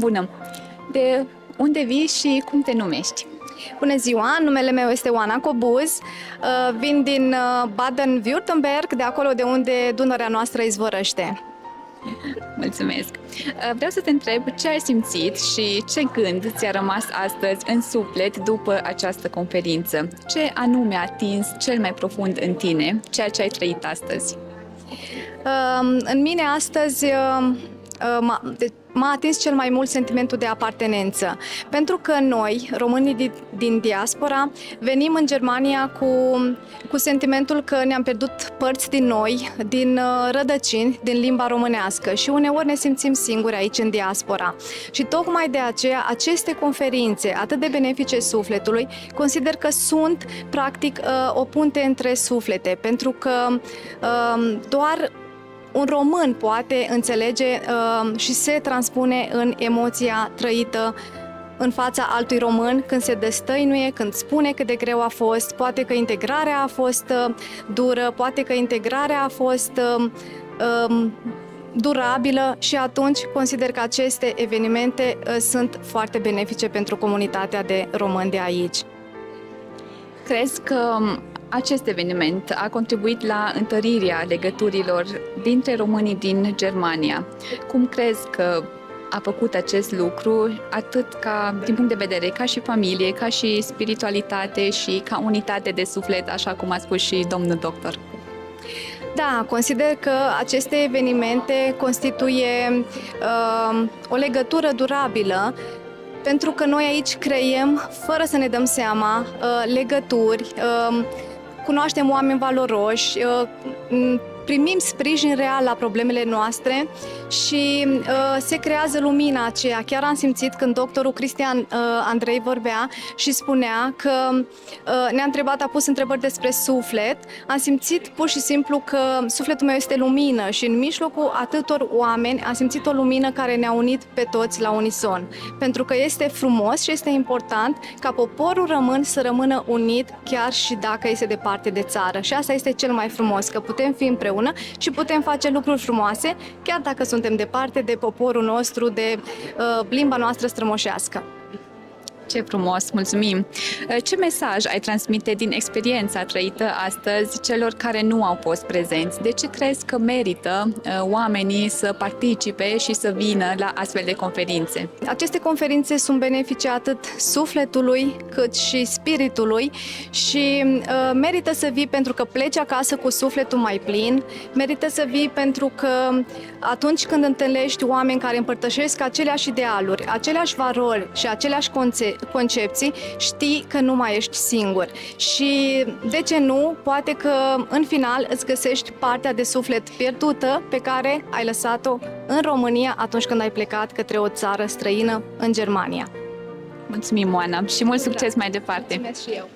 Bună! De unde vii și cum te numești? Bună ziua, numele meu este Oana Cobuz, vin din Baden-Württemberg, de acolo de unde Dunărea noastră izvorăște. Mulțumesc! Vreau să te întreb ce ai simțit și ce gând ți-a rămas astăzi în suflet după această conferință? Ce anume a atins cel mai profund în tine, ceea ce ai trăit astăzi? În mine astăzi m-a atins cel mai mult sentimentul de apartenență, pentru că noi, românii din diaspora, venim în Germania cu sentimentul că ne-am pierdut părți din noi, din rădăcini, din limba românească și uneori ne simțim singuri aici în diaspora. Și tocmai de aceea aceste conferințe atât de benefice sufletului, consider că sunt practic o punte între suflete, pentru că doar un român poate înțelege și se transpune în emoția trăită în fața altui român când se destăinuie, când spune cât de greu a fost, poate că integrarea a fost dură, poate că integrarea a fost durabilă și atunci consider că aceste evenimente sunt foarte benefice pentru comunitatea de români de aici. Crezi că acest eveniment a contribuit la întărirea legăturilor dintre românii din Germania? Cum crezi că a făcut acest lucru, atât din punct de vedere ca și familie, ca și spiritualitate și ca unitate de suflet, așa cum a spus și domnul doctor? Da, consider că aceste evenimente constituie o legătură durabilă, pentru că noi aici creiem, fără să ne dăm seama, legături, cunoaștem oameni valoroși, primim sprijin real la problemele noastre și se creează lumina aceea. Chiar am simțit când doctorul Cristian Andrei vorbea și spunea că ne-a întrebat, a pus întrebări despre suflet, am simțit pur și simplu că sufletul meu este lumină și în mijlocul atâtor oameni am simțit o lumină care ne-a unit pe toți la unison. Pentru că este frumos și este important ca poporul român să rămână unit chiar și dacă este departe de țară. Și asta este cel mai frumos, că putem fi împreună și putem face lucruri frumoase, chiar dacă suntem departe de poporul nostru, de limba noastră strămoșească. Ce frumos, mulțumim! Ce mesaj ai transmite din experiența trăită astăzi celor care nu au fost prezenți? De ce crezi că merită oamenii să participe și să vină la astfel de conferințe? Aceste conferințe sunt benefice atât sufletului cât și spiritului și merită să vii pentru că pleci acasă cu sufletul mai plin, merită să vii pentru că atunci când întâlnești oameni care împărtășesc aceleași idealuri, aceleași valori și aceleași concepții, știi că nu mai ești singur. Și de ce nu, poate că în final îți găsești partea de suflet pierdută pe care ai lăsat-o în România atunci când ai plecat către o țară străină în Germania. Mulțumim, Oana, și mult succes mai departe! Mulțumesc și eu!